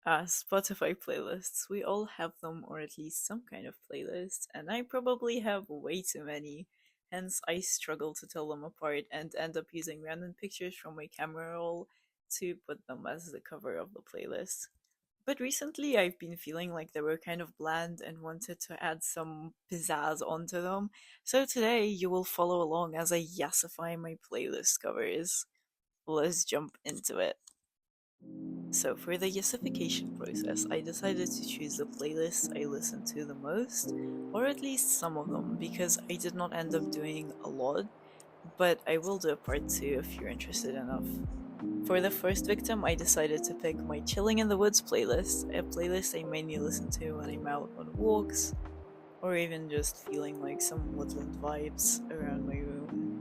Spotify playlists. We all have them, or at least some kind of playlist, and I probably have way too many. Hence, I struggle to tell them apart and end up using random pictures from my camera roll to put them as the cover of the playlist. But recently, I've been feeling like they were kind of bland and wanted to add some pizzazz onto them. So today, you will follow along as I yassify my playlist covers. Let's jump into it. So, for the yassification process, I decided to choose the playlists I listen to the most, or at least some of them, because I did not end up doing a lot, but I will do a part 2 if you're interested enough. For the first victim, I decided to pick my Chilling in the Woods playlist, a playlist I mainly listen to when I'm out on walks, or even just feeling like some woodland vibes around my room.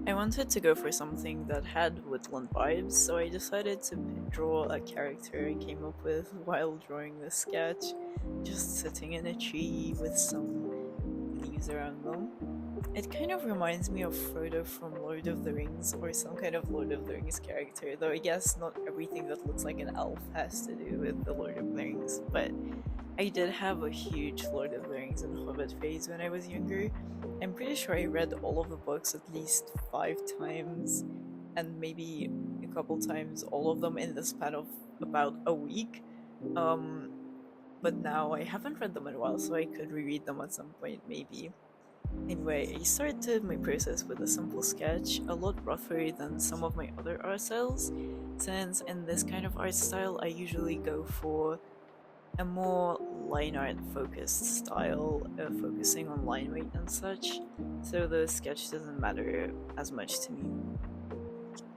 I wanted to go for something that had woodland vibes, so I decided to draw a character I came up with while drawing this sketch, just sitting in a tree with some leaves around them. It kind of reminds me of Frodo from Lord of the Rings, or some kind of Lord of the Rings character, though I guess not everything that looks like an elf has to do with the Lord of the Rings, but I did have a huge Lord of the Rings and Hobbit phase when I was younger. I'm pretty sure I read all of the books at least 5 times, and maybe a couple times all of them in the span of about a week. Um, but now I haven't read them in a while, so I could reread them at some point, maybe. Anyway, I started my process with a simple sketch, a lot rougher than some of my other art styles, since in this kind of art style I usually go for a more line art focused style, focusing on line weight and such, so the sketch doesn't matter as much to me.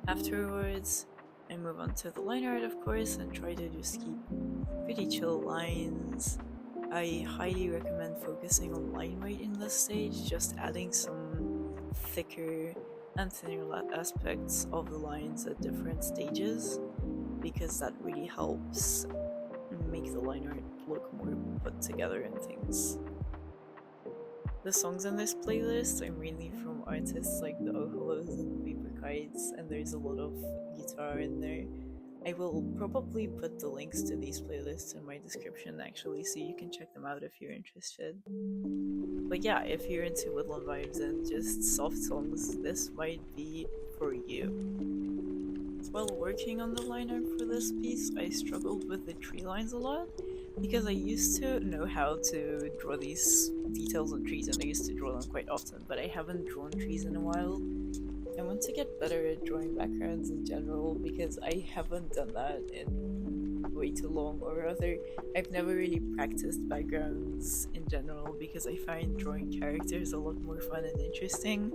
Afterwards, I move on to the line art, of course, and try to just keep pretty chill lines. I highly recommend focusing on line weight in this stage, just adding some thicker and thinner aspects of the lines at different stages, because that really helps make the line art look more put together and things. The songs in this playlist are mainly from artists like the Oholos and Vapor Kites, and there's a lot of guitar in there. I will probably put the links to these playlists in my description actually, so you can check them out if you're interested. But yeah, if you're into woodland vibes and just soft songs, this might be for you. While working on the line art for this piece, I struggled with the tree lines a lot because I used to know how to draw these details on trees and I used to draw them quite often, but I haven't drawn trees in a while. I want to get better at drawing backgrounds in general because I haven't done that in way too long, or rather, I've never really practiced backgrounds in general because I find drawing characters a lot more fun and interesting.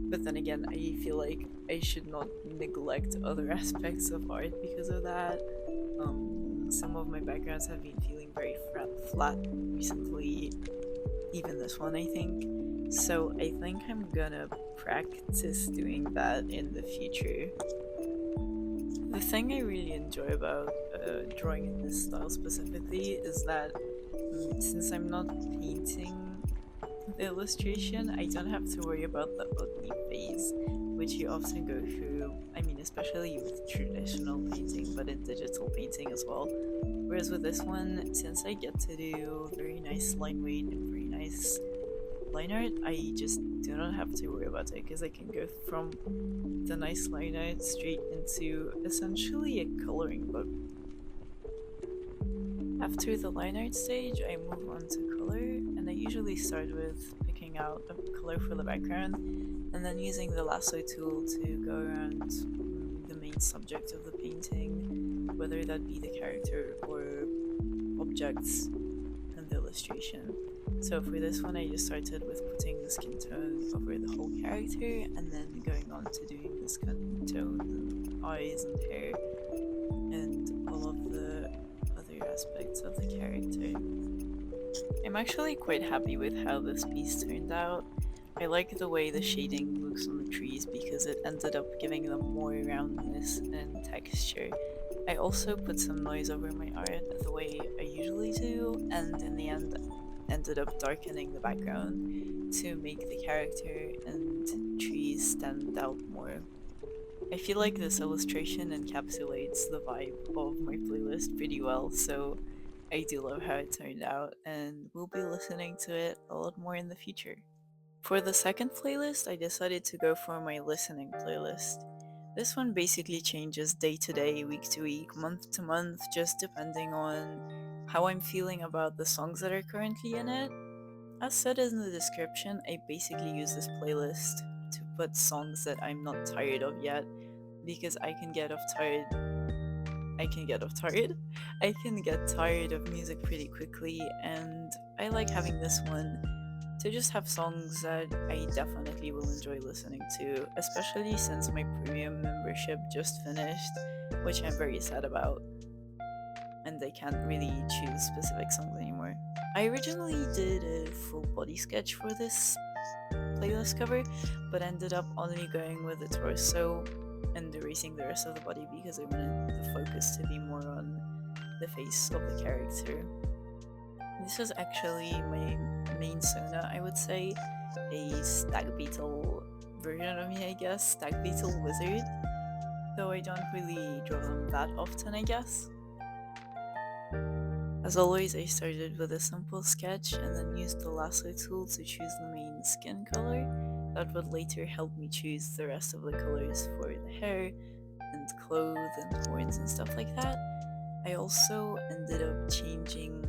But then again, I feel like I should not neglect other aspects of art because of that. Some of my backgrounds have been feeling very flat recently, even this one, I think. So I think I'm gonna practice doing that in the future. The thing I really enjoy about drawing in this style specifically is that since I'm not painting the illustration, I don't have to worry about the ugly phase, which you often go through. I mean, especially with traditional painting, but in digital painting as well. Whereas with this one, since I get to do very nice line weight and very nice line art, I just do not have to worry about it because I can go from the nice line art straight into essentially a coloring book. After the line art stage, I move on to color, and I usually start with picking out a color for the background and then using the lasso tool to go around the main subject of the painting, whether that be the character or objects and the illustration. So for this one, I just started with putting the skin tone over the whole character and then going on to doing the skin tone and eyes and hair and all of the other aspects of the character. I'm actually quite happy with how this piece turned out. I like the way the shading looks on the trees because it ended up giving them more roundness and texture. I also put some noise over my art the way I usually do, and in the end ended up darkening the background to make the character and trees stand out more. I feel like this illustration encapsulates the vibe of my playlist pretty well, so I do love how it turned out, and we'll be listening to it a lot more in the future. For the second playlist, I decided to go for my listening playlist. This one basically changes day to day, week to week, month to month, just depending on how I'm feeling about the songs that are currently in it. As said in the description, I basically use this playlist to put songs that I'm not tired of yet, because I can get off tired. I can get tired of music pretty quickly, and I like having this one to just have songs that I definitely will enjoy listening to, especially since my premium membership just finished, which I'm very sad about, and I can't really choose specific songs anymore. I originally did a full body sketch for this playlist cover, but ended up only going with the torso and erasing the rest of the body because I wanted the focus to be more on the face of the character. This is actually my main Sona, I would say. A stag beetle version of me, I guess. Stag beetle wizard. Though I don't really draw them that often, I guess. As always, I started with a simple sketch and then used the lasso tool to choose the main skin color. That would later help me choose the rest of the colors for the hair and clothes and horns and stuff like that. I also ended up changing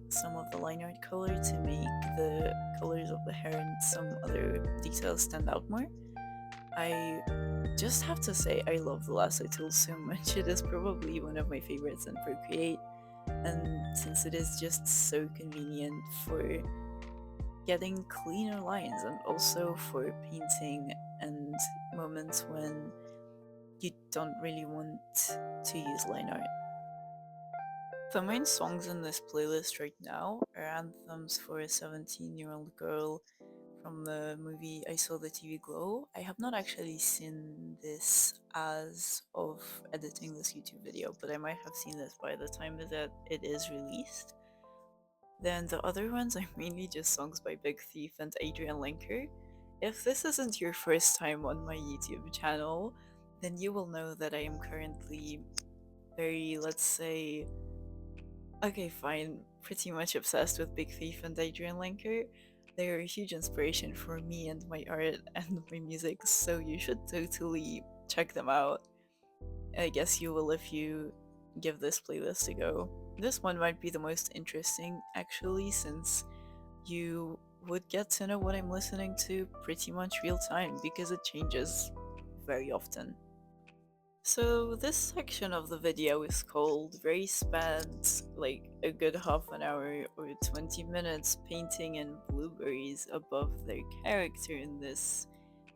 some of the line art color to make the colors of the hair and some other details stand out more. I just have to say I love the lasso tool so much. It is probably one of my favorites in Procreate, and since it is just so convenient for getting cleaner lines and also for painting and moments when you don't really want to use line art. The main songs in this playlist right now are anthems for a 17-year-old girl from the movie I Saw the TV Glow. I have not actually seen this as of editing this YouTube video, but I might have seen this by the time that it is released. Then the other ones are mainly just songs by Big Thief and Adrian Linker. If this isn't your first time on my YouTube channel, then you will know that I am currently very, let's say, okay, fine, pretty much obsessed with Big Thief and Adrian Linker. They are a huge inspiration for me and my art and my music, so you should totally check them out. I guess you will if you give this playlist a go. This one might be the most interesting, actually, since you would get to know what I'm listening to pretty much real time because it changes very often. So this section of the video is called Ray spent like a good half an hour or 20 minutes painting in blueberries above their character in this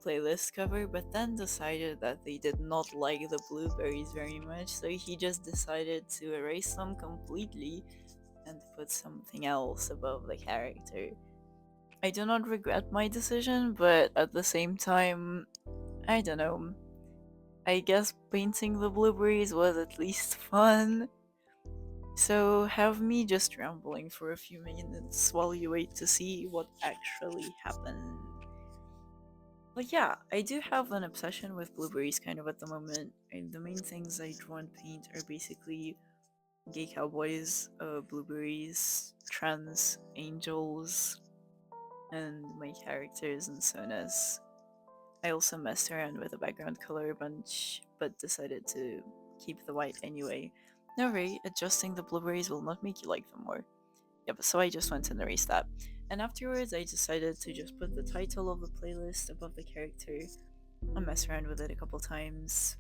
playlist cover, but then decided that they did not like the blueberries very much, so he just decided to erase them completely and put something else above the character. I do not regret my decision, but at the same time, I don't know. I guess painting the blueberries was at least fun. So have me just rambling for a few minutes while you wait to see what actually happened. But yeah, I do have an obsession with blueberries kind of at the moment. And the main things I draw and paint are basically gay cowboys, blueberries, trans angels, and my characters and sonas. I also messed around with the background color a bunch, but decided to keep the white anyway. No worry, adjusting the blueberries will not make you like them more. Yep, so I just went and erased that. And afterwards, I decided to just put the title of the playlist above the character and mess around with it a couple times.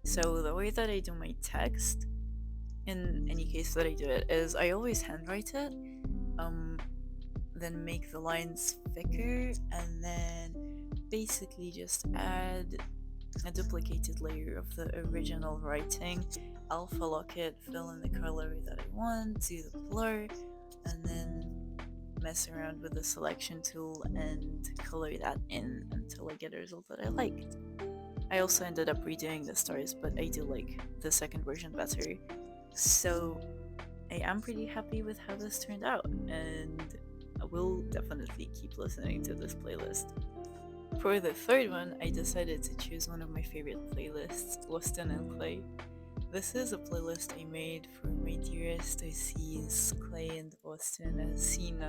So the way that I do my text, in any case that I do it, is I always handwrite it, um, then make the lines thicker, and then basically just add a duplicated layer of the original writing, alpha lock it, fill in the color that I want, do the blur, and then mess around with the selection tool and color that in until I get a result that I liked. I also ended up redoing the stars, but I do like the second version better. So I am pretty happy with how this turned out, and I will definitely keep listening to this playlist. For the third one, I decided to choose one of my favorite playlists, Austin and Clay. This is a playlist I made for my dearest OCs, Clay and Austin, as seen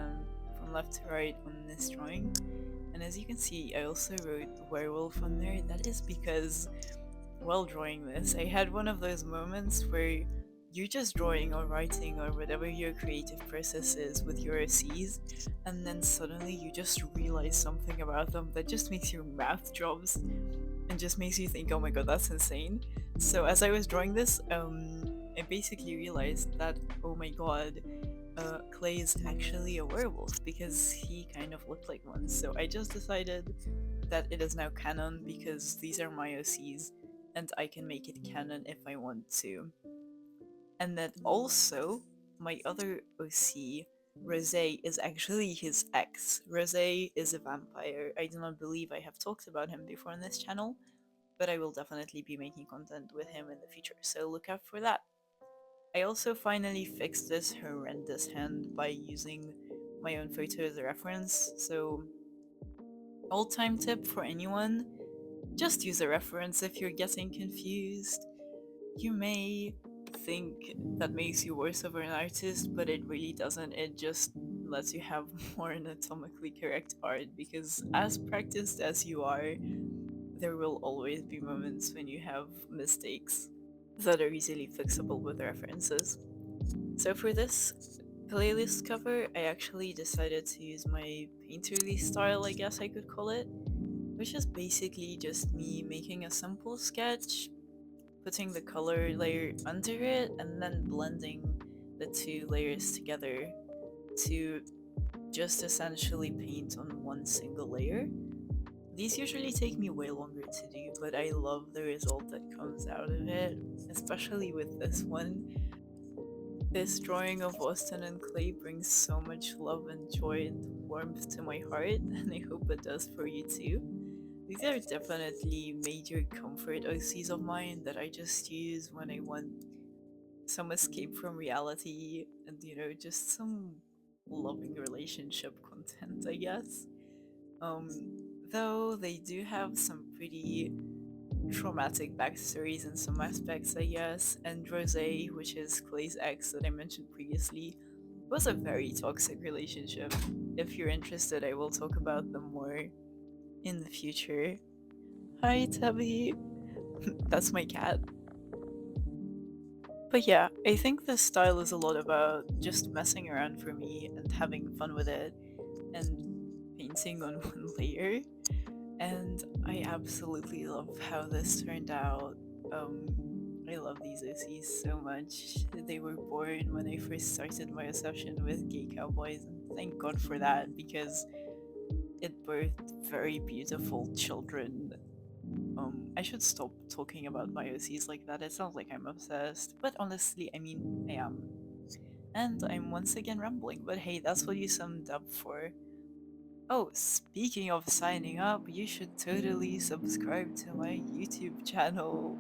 from left to right on this drawing. And as you can see, I also wrote werewolf on there. That is because while drawing this, I had one of those moments where you're just drawing or writing or whatever your creative process is with your OCs, and then suddenly you just realize something about them that just makes your mouth drops and just makes you think, oh my god, that's insane. So as I was drawing this, I basically realized that, oh my god, Clay is actually a werewolf because he kind of looked like one. So I just decided that it is now canon because these are my OCs and I can make it canon if I want to. And that also, my other OC, Rose, is actually his ex. Rose is a vampire. I do not believe I have talked about him before on this channel, but I will definitely be making content with him in the future, so look out for that. I also finally fixed this horrendous hand by using my own photo as a reference, so old time tip for anyone, just use a reference if you're getting confused. You may think that makes you worse of an artist, but it really doesn't. It just lets you have more anatomically correct art because, as practiced as you are, there will always be moments when you have mistakes that are easily fixable with references. So, for this playlist cover, I actually decided to use my painterly style, I guess I could call it, which is basically just me making a simple sketch, putting the color layer under it, and then blending the two layers together to just essentially paint on one single layer. These usually take me way longer to do, but I love the result that comes out of it, especially with this one. This drawing of Austin and Clay brings so much love and joy and warmth to my heart, and I hope it does for you too. These are definitely major comfort OCs of mine that I just use when I want some escape from reality and, just some loving relationship content, I guess. Um, though they do have some pretty traumatic backstories in some aspects, I guess. And Rose, which is Clay's ex that I mentioned previously, was a very toxic relationship. If you're interested, I will talk about them more in the future. Hi, Tabby. That's my cat. But yeah, I think this style is a lot about just messing around for me and having fun with it and painting on one layer. And I absolutely love how this turned out. Um, I love these OCs so much. They were born when I first started my obsession with gay cowboys, and thank God for that because it birthed very beautiful children. I should stop talking about my OCs like that. It sounds like I'm obsessed, but honestly, I mean, I am. And I'm once again rambling, but hey, that's what you summed up for. Oh, speaking of signing up, you should totally subscribe to my YouTube channel.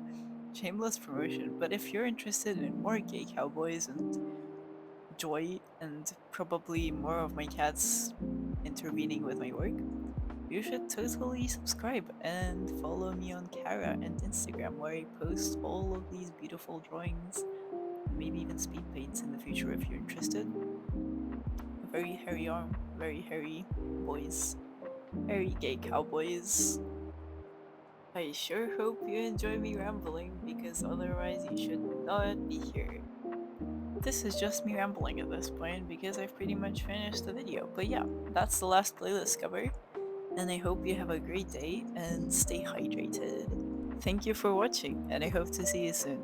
Shameless promotion, but if you're interested in more gay cowboys and joy and probably more of my cats intervening with my work, you should totally subscribe and follow me on Cara and Instagram where I post all of these beautiful drawings, maybe even speed paints in the future if you're interested. Very hairy arm, very hairy boys. Hairy gay cowboys. I sure hope you enjoy me rambling because otherwise you should not be here. This is just me rambling at this point because I've pretty much finished the video. But yeah, that's the last playlist cover, and I hope you have a great day and stay hydrated. Thank you for watching, and I hope to see you soon.